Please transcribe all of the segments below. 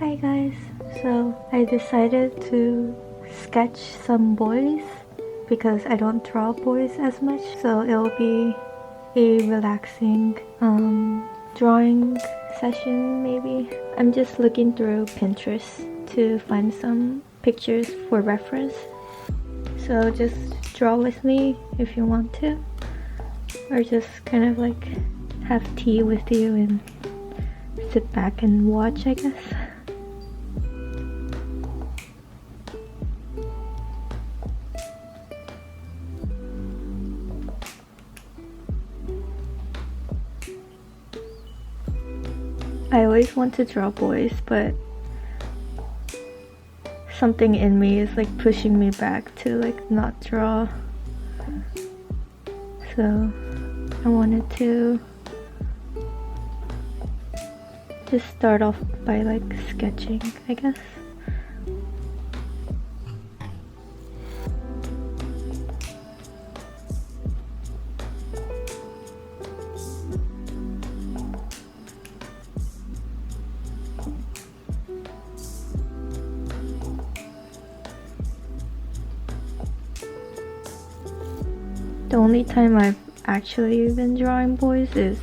Hi guys, so I decided to sketch some boys because I don't draw boys as much, so it'll be a relaxing drawing session maybe. I'm just looking through Pinterest to find some pictures for reference, so just draw with me if you want to, or just kind of like have tea with you and sit back and watch, I guess. I always want to draw boys, but something in me is like pushing me back to like not draw. So I wanted to just start off by like sketching, I guess. The only time I've actually been drawing boys is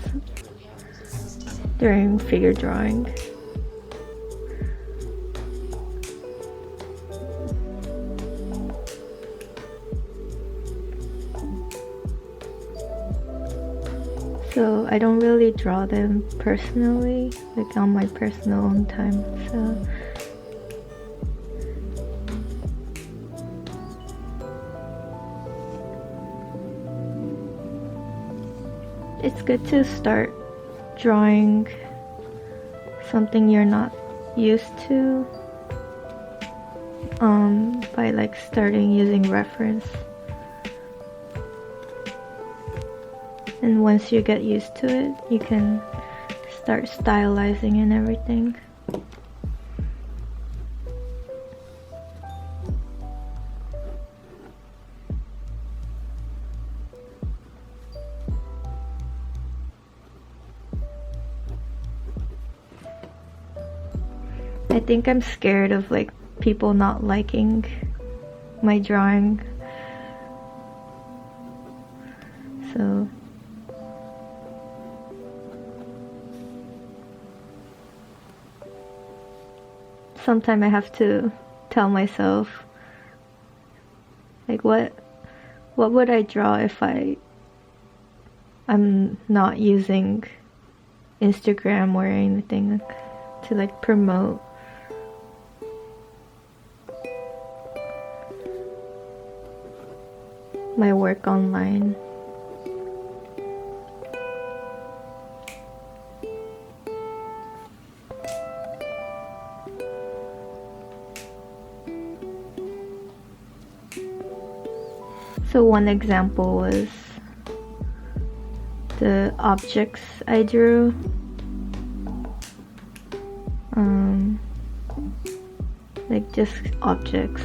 during figure drawing. So I don't really draw them personally, like on my personal own time, so it's good to start drawing something you're not used to by like starting using reference, and once you get used to it you can start stylizing and everything. I think I'm scared of like people not liking my drawing, so sometimes I have to tell myself like what would I draw if I'm not using Instagram or anything to like promote. My work online. So one example was the objects I drew. Like just objects.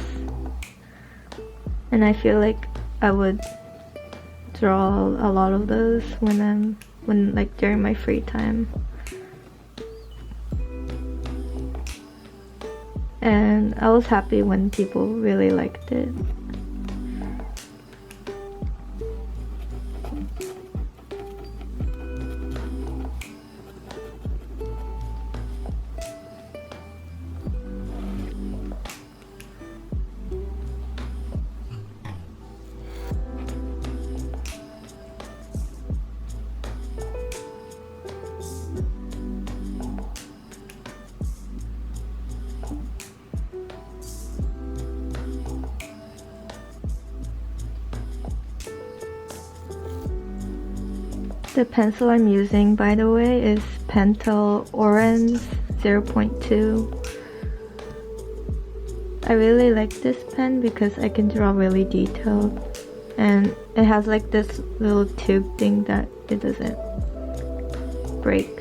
And I feel like I would draw a lot of those when like during my free time. And I was happy when people really liked it. The pencil I'm using, by the way, is Pentel Orange 0.2. I really like this pen because I can draw really detailed, and it has like this little tube thing that it doesn't break.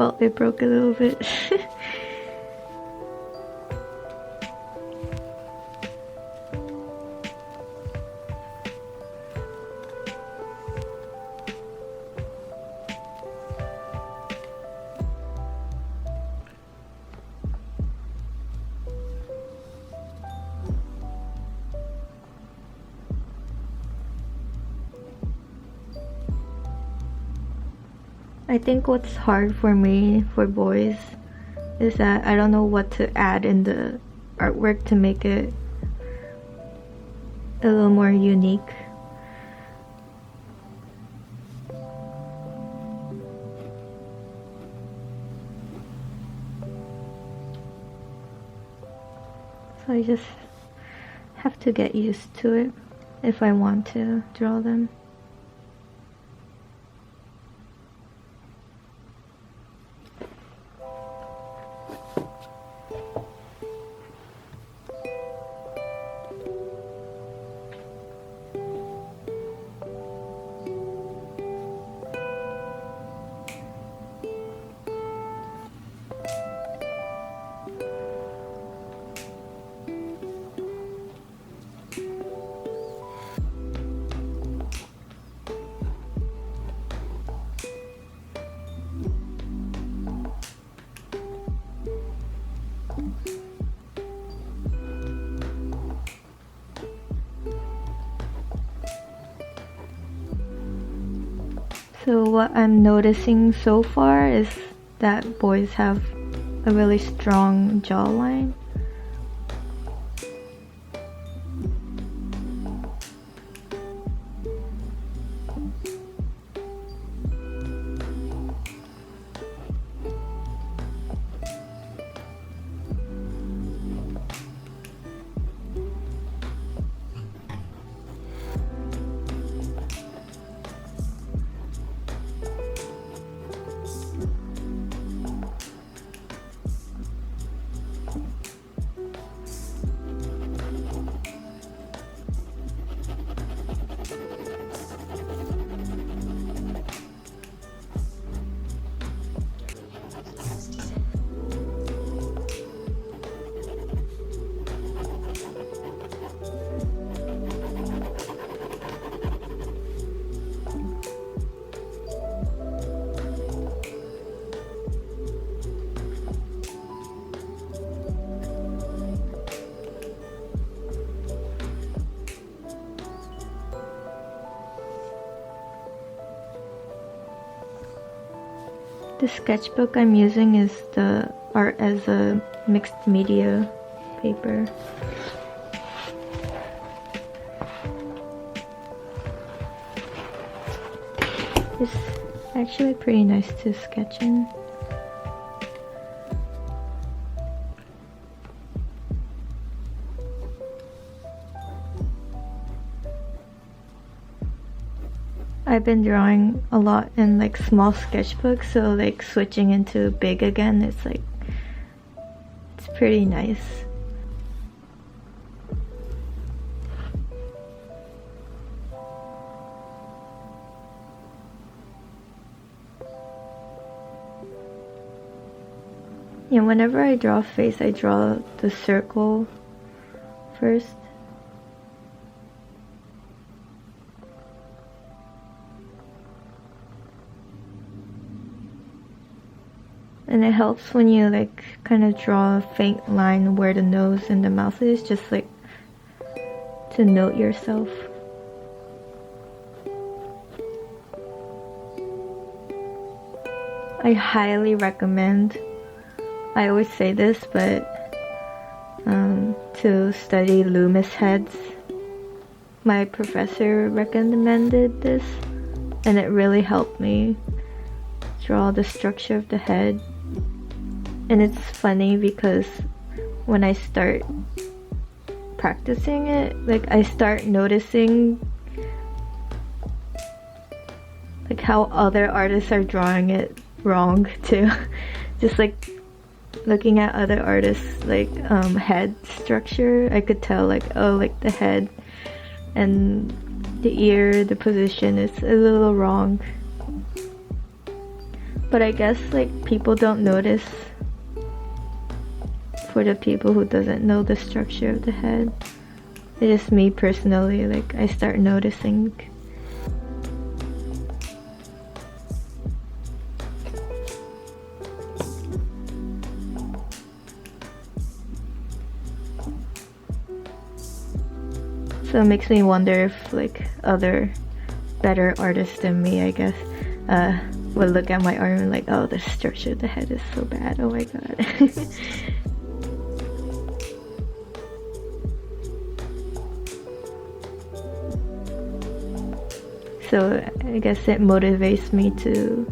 Well, it broke a little bit. I think what's hard for me for boys is that I don't know what to add in the artwork to make it a little more unique. So I just have to get used to it if I want to draw them. So what I'm noticing so far is that boys have a really strong jawline. The sketchbook I'm using is the art as a mixed media paper. It's actually pretty nice to sketch in. I've been drawing a lot in like small sketchbooks, so like switching into big again, it's pretty nice. Yeah, whenever I draw a face, I draw the circle first. And it helps when you like kind of draw a faint line where the nose and the mouth is, just like to note yourself. I highly recommend, I always say this, but to study Loomis heads. My professor recommended this and it really helped me draw the structure of the head. And it's funny because when I start practicing it, like I start noticing like how other artists are drawing it wrong too. Just like looking at other artists like head structure, I could tell like, oh, like the head and the ear, the position is a little wrong. But I guess like people don't notice. For the people who doesn't know the structure of the head, it's just me personally, like I start noticing. So it makes me wonder if like other better artists than me, I guess, would look at my art and like, oh, the structure of the head is so bad, oh my god. So I guess it motivates me to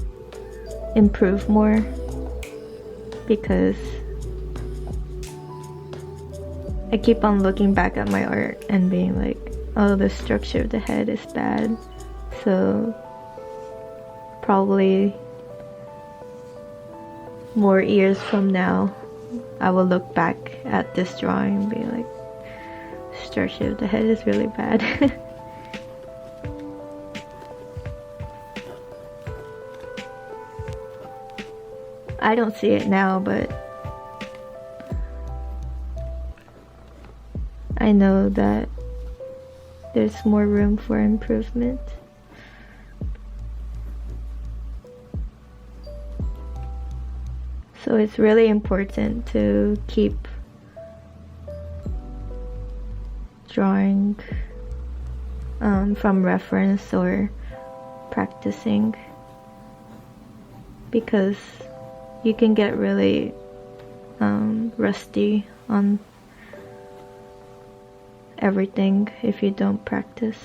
improve more, because I keep on looking back at my art and being like, oh, the structure of the head is bad. So probably more years from now, I will look back at this drawing and be like, structure of the head is really bad. I don't see it now, but I know that there's more room for improvement. So it's really important to keep drawing from reference or practicing, because you can get really rusty on everything if you don't practice.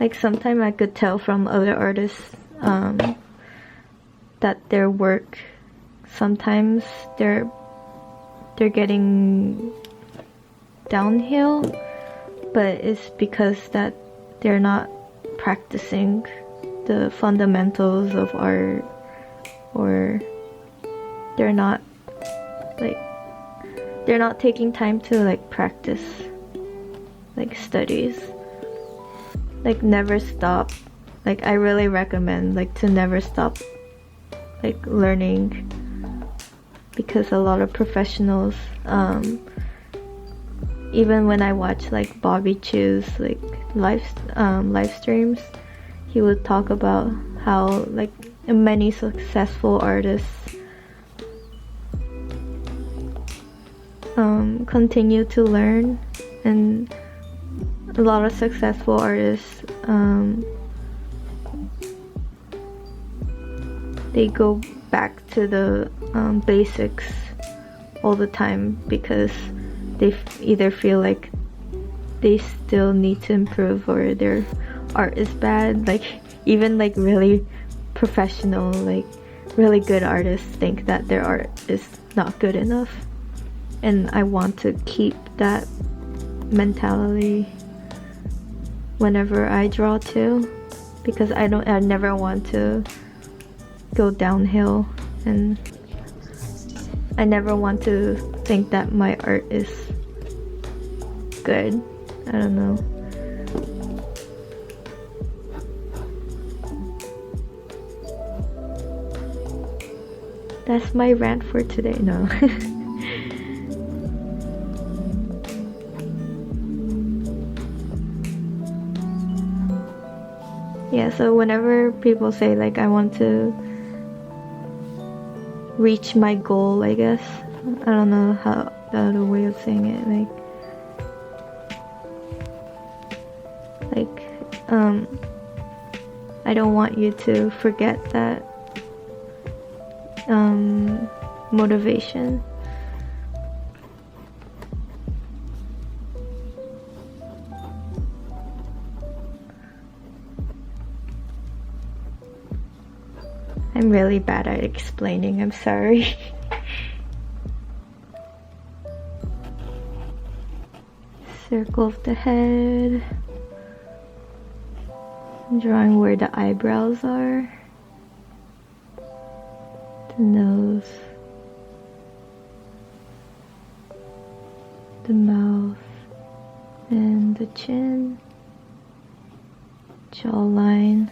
Like sometimes I could tell from other artists that their work, sometimes they're getting downhill, but it's because that they're not practicing the fundamentals of art, or they're not taking time to like practice, like studies. Like never stop. Like I really recommend like to never stop like learning, because a lot of professionals, even when I watch like Bobby Chu's like live streams, he would talk about how like many successful artists continue to learn, and a lot of successful artists they go back to the basics all the time, because they either feel like they still need to improve, or their art is bad. Like even like really professional, like really good artists think that their art is not good enough, and I want to keep that mentality whenever I draw too, because I never want to go downhill, and I never want to think that my art is good. I don't know. That's my rant for today. No. Yeah, so whenever people say like I want to reach my goal, I guess, I don't know how the other way of saying it, like I don't want you to forget that motivation. I'm really bad at explaining, I'm sorry. Circle of the head. I'm drawing where the eyebrows are. The nose. The mouth. And the chin. Jawline.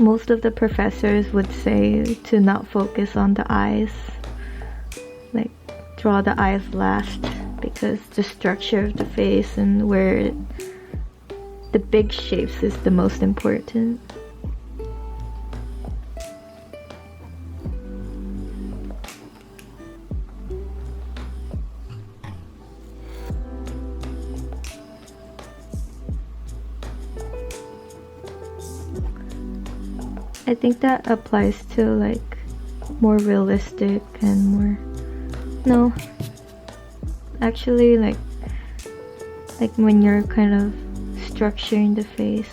most of the professors would say to not focus on the eyes, like draw the eyes last, because the structure of the face and where the big shapes is the most important. I think that applies to like more realistic and more, no, actually like when you're kind of structuring the face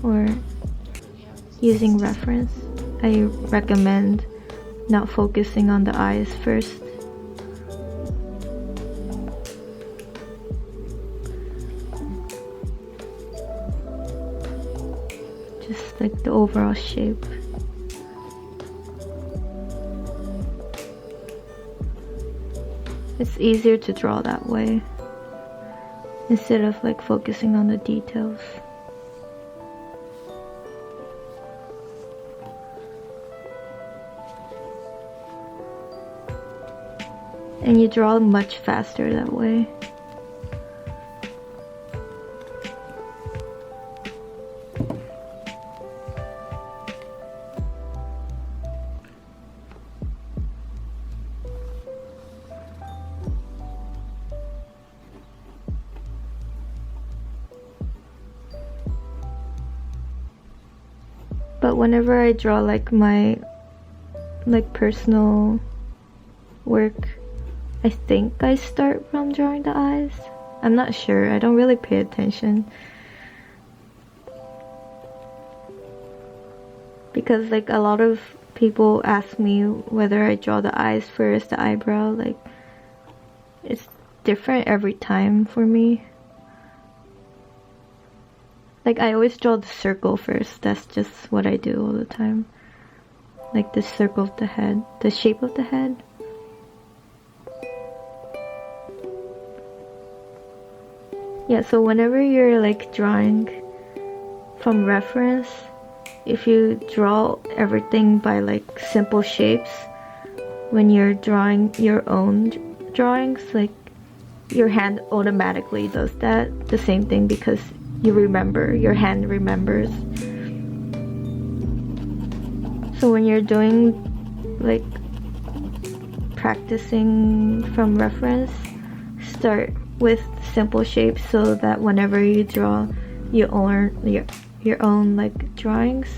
or using reference, I recommend not focusing on the eyes first. Just like the overall shape. It's easier to draw that way instead of like focusing on the details. And you draw much faster that way. But whenever I draw like my personal work, I think I start from drawing the eyes. I'm not sure, I don't really pay attention. Because like a lot of people ask me whether I draw the eyes first, the eyebrow, like it's different every time for me. Like I always draw the circle first, that's just what I do all the time. Like the circle of the head, the shape of the head. Yeah, so whenever you're like drawing from reference, if you draw everything by like simple shapes, when you're drawing your own drawings, like your hand automatically does that. The same thing, because you remember, your hand remembers. So when you're doing like practicing from reference, start with simple shapes so that whenever you draw your own like drawings,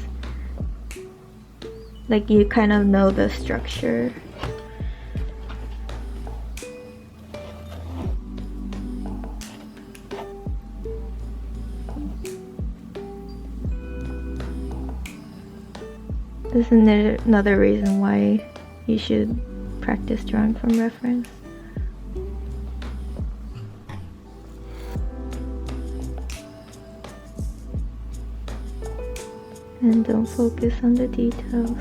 like you kind of know the structure. This is another reason why you should practice drawing from reference. And don't focus on the details.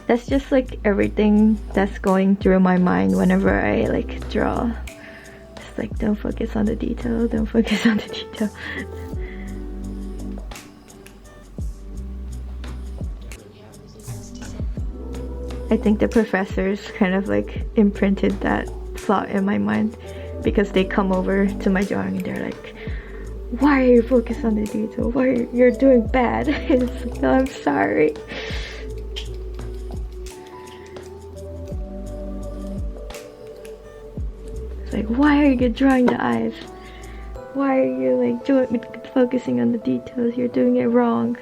That's just like everything that's going through my mind whenever I like draw. It's like, don't focus on the detail, don't focus on the detail. I think the professors kind of like imprinted that thought in my mind, because they come over to my drawing and they're like, why are you focused on the detail? Why you're doing bad? It's like, no, I'm sorry. It's like, why are you drawing the eyes? Why are you like focusing on the details? You're doing it wrong.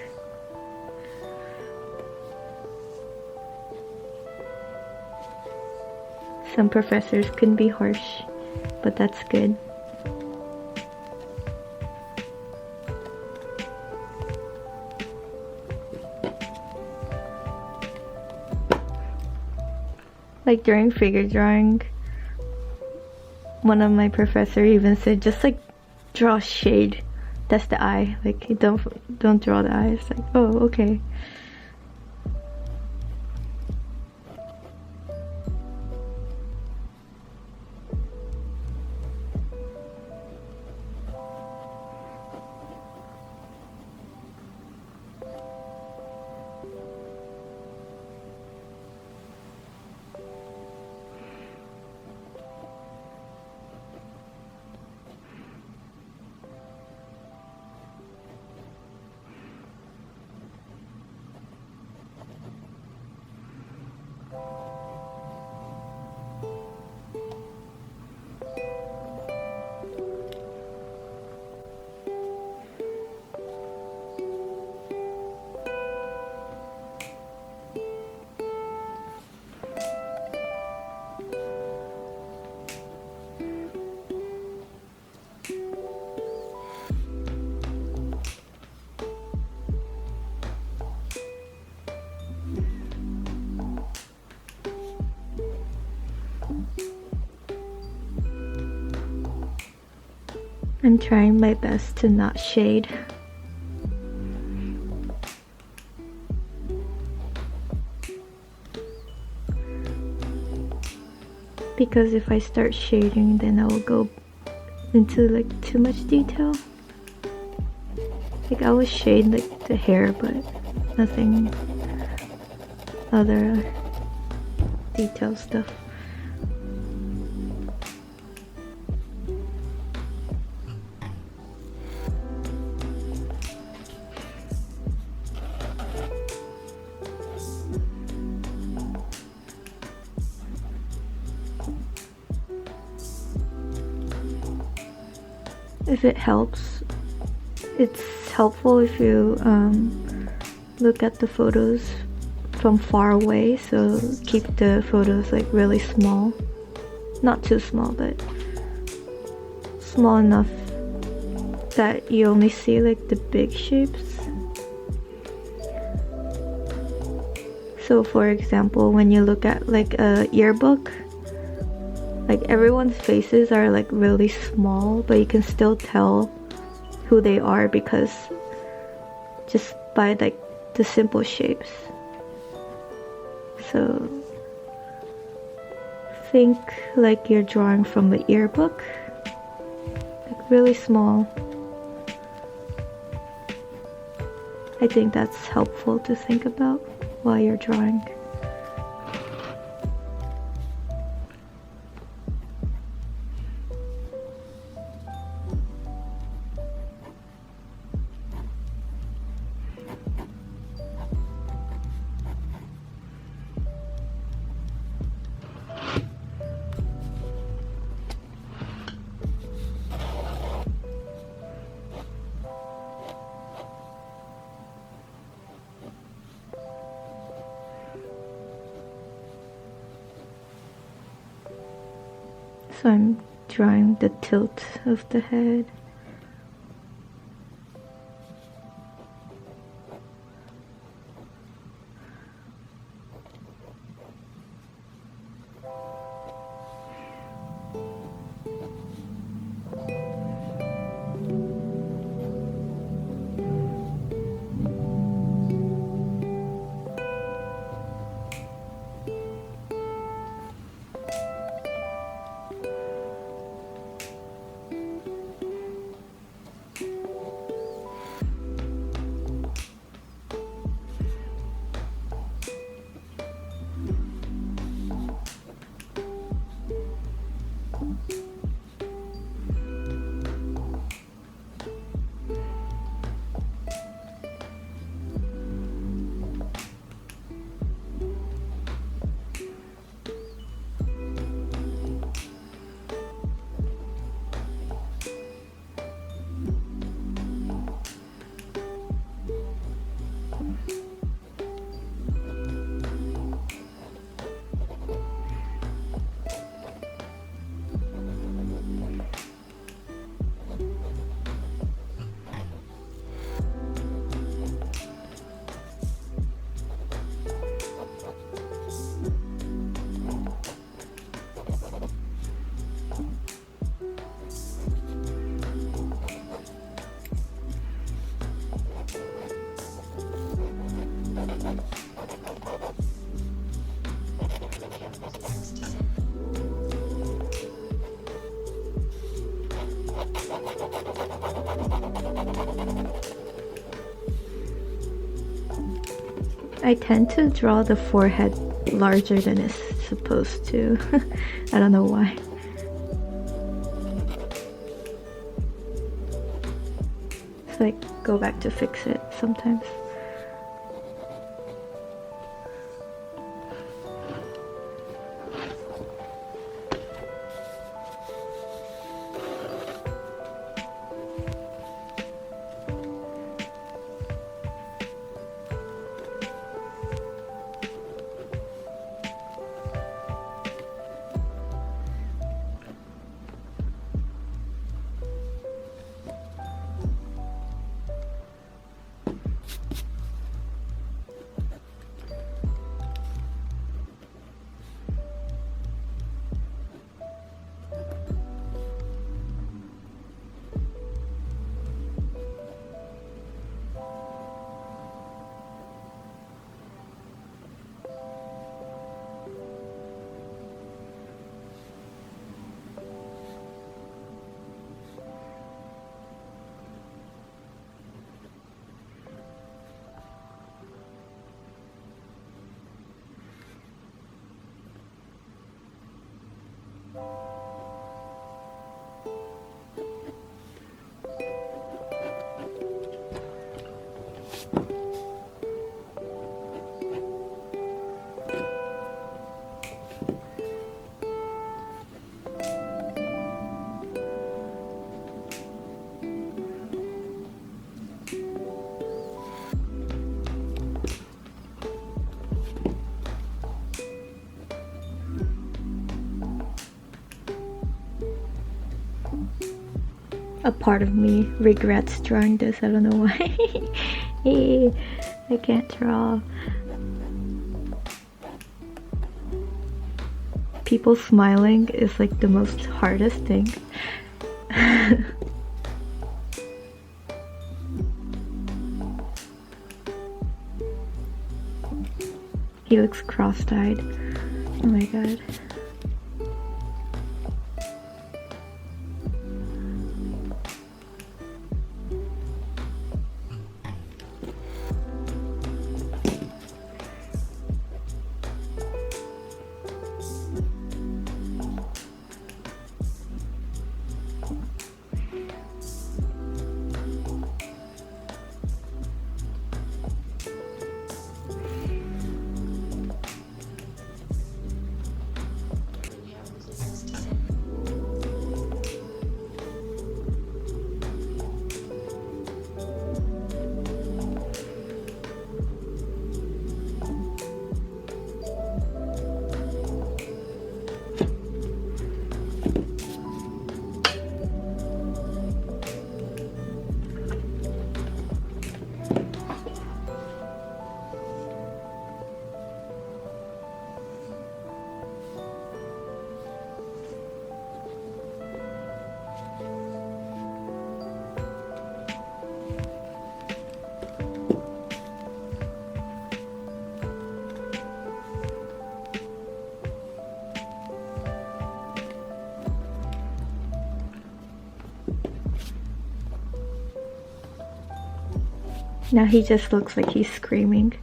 Some professors can be harsh, but that's good. Like during figure drawing, one of my professors even said, just like draw shade. That's the eye. Like don't draw the eyes. Like, oh, okay. I'm trying my best to not shade. Because if I start shading, then I will go into like too much detail. Like I will shade like the hair, but nothing other detail stuff. If it helps, it's helpful if you look at the photos from far away, so keep the photos like really small, not too small, but small enough that you only see like the big shapes. So for example, when you look at like a yearbook, like everyone's faces are like really small, but you can still tell who they are because just by like the simple shapes. So think like you're drawing from a yearbook, like really small. I think that's helpful to think about while you're drawing. So I'm drawing the tilt of the head. I tend to draw the forehead larger than it's supposed to. I don't know why. So I go back to fix it sometimes. a part of me regrets drawing this. I don't know why. I can't draw. People smiling is like the most hardest thing. He looks cross-eyed. Oh my god. Now he just looks like he's screaming.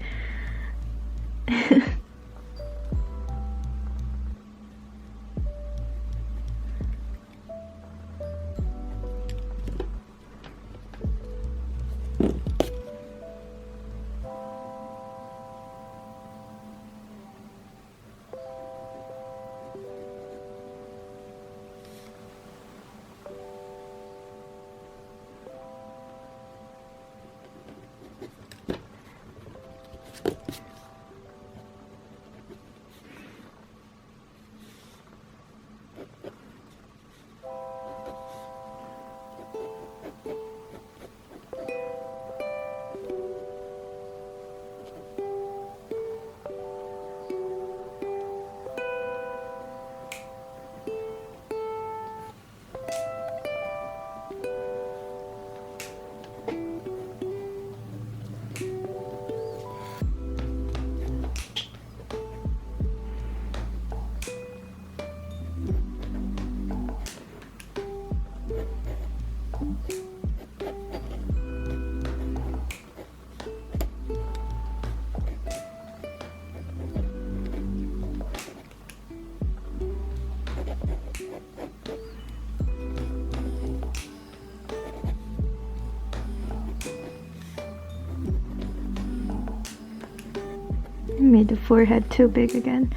Made the forehead too big again,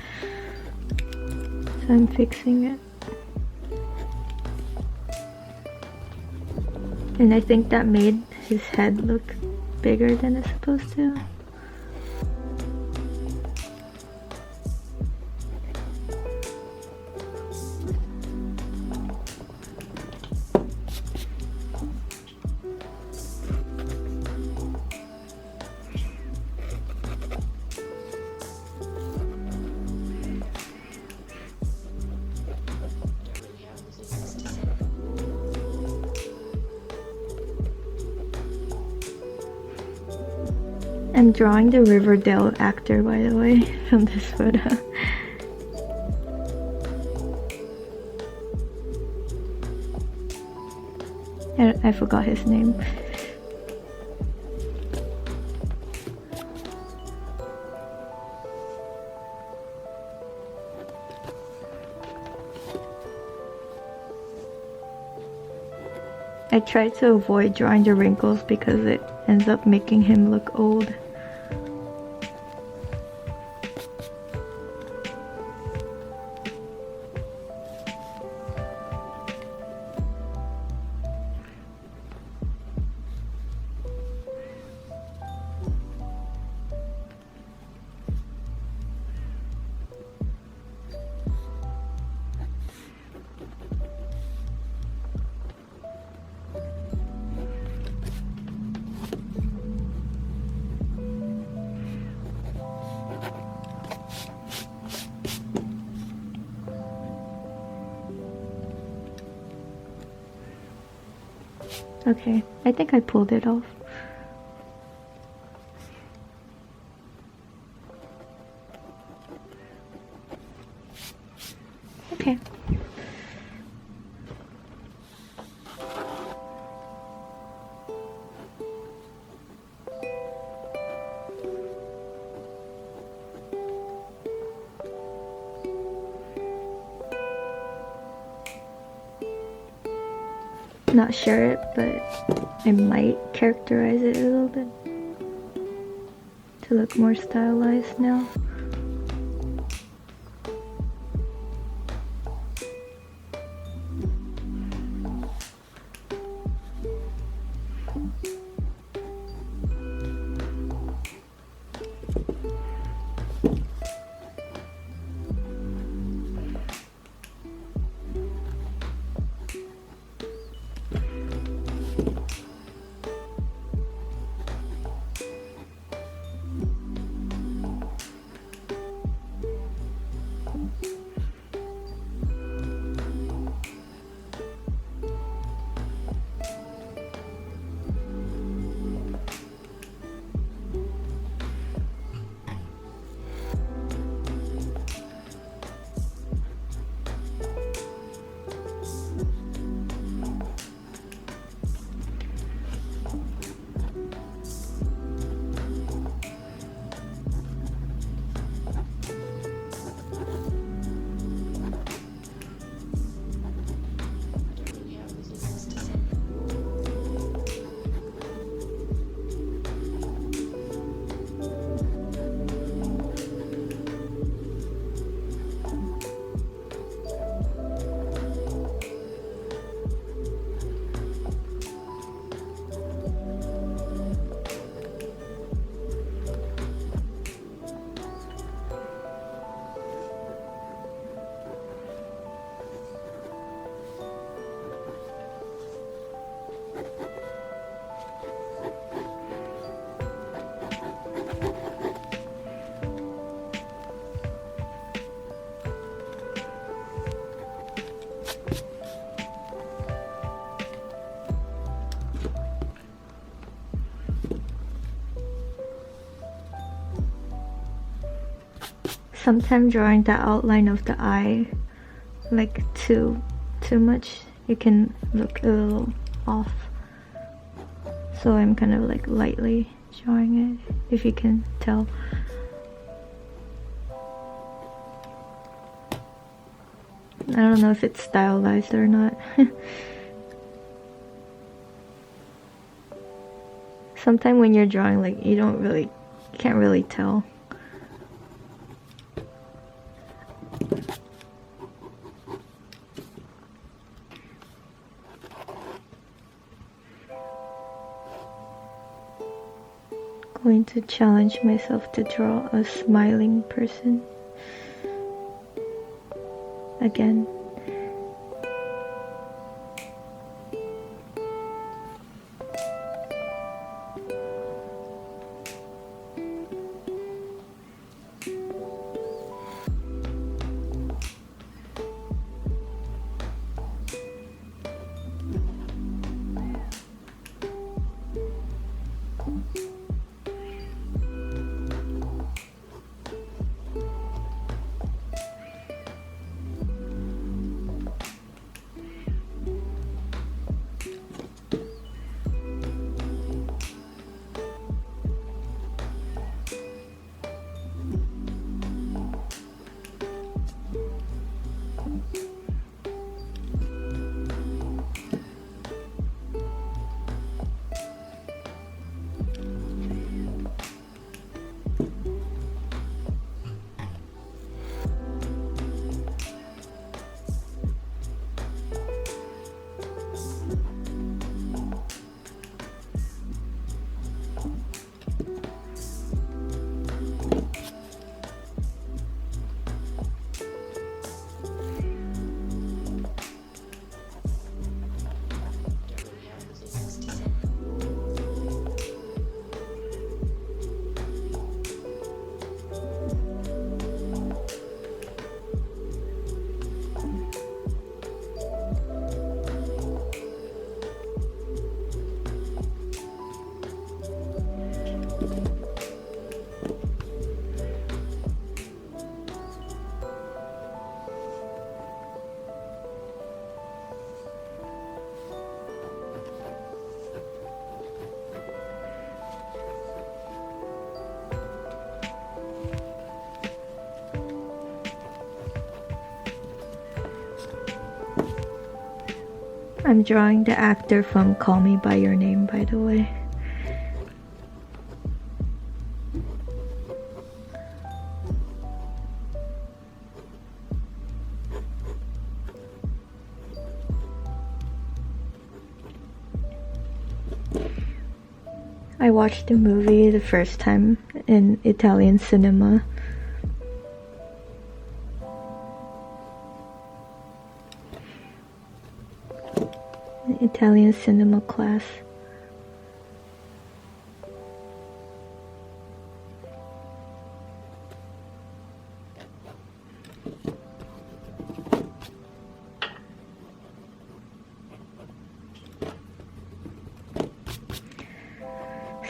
so I'm fixing it. And I think that made his head look bigger than it's supposed to. I'm drawing the Riverdale actor, by the way, from this photo. I forgot his name. I tried to avoid drawing the wrinkles because it ends up making him look old. Okay, I think I pulled it off. Okay. Not sure it, but I might characterize it a little bit to look more stylized now. Sometimes drawing the outline of the eye like too much, it can look a little off. So I'm kind of like lightly drawing it, if you can tell. I don't know if it's stylized or not. Sometimes when you're drawing, like you can't really tell. Going to challenge myself to draw a smiling person again. I'm drawing the actor from Call Me By Your Name, by the way. I watched the movie the first time in Italian cinema. Italian cinema class.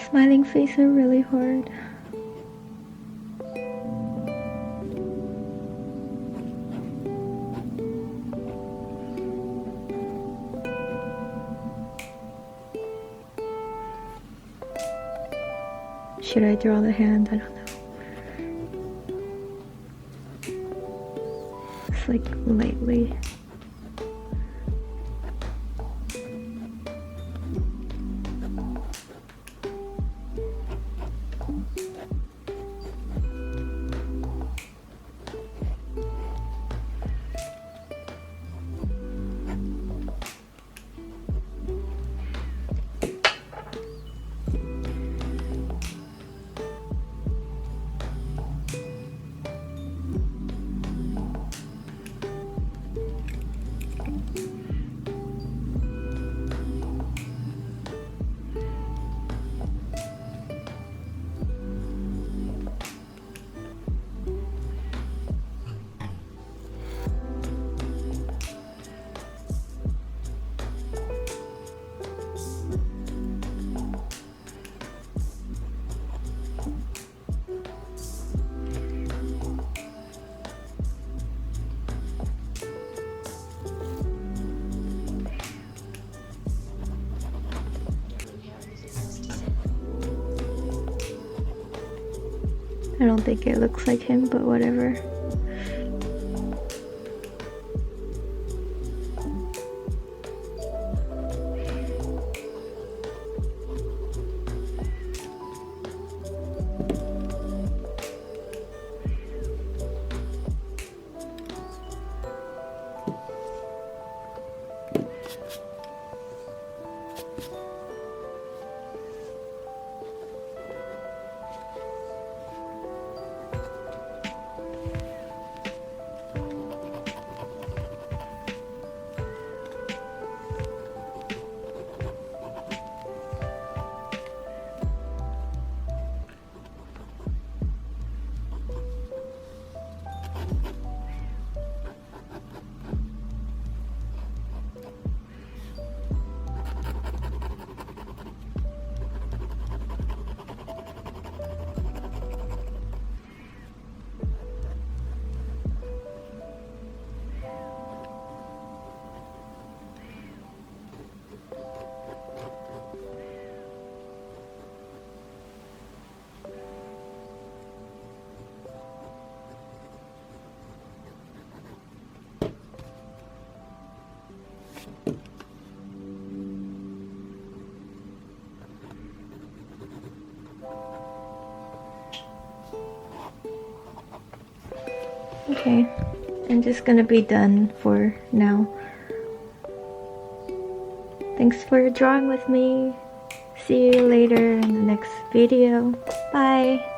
Smiling face are really hard. Should I draw the hand? I don't know. It's like lightly. I don't think it looks like him, but whatever. Okay, I'm just gonna be done for now. Thanks for drawing with me. See you later in the next video. Bye.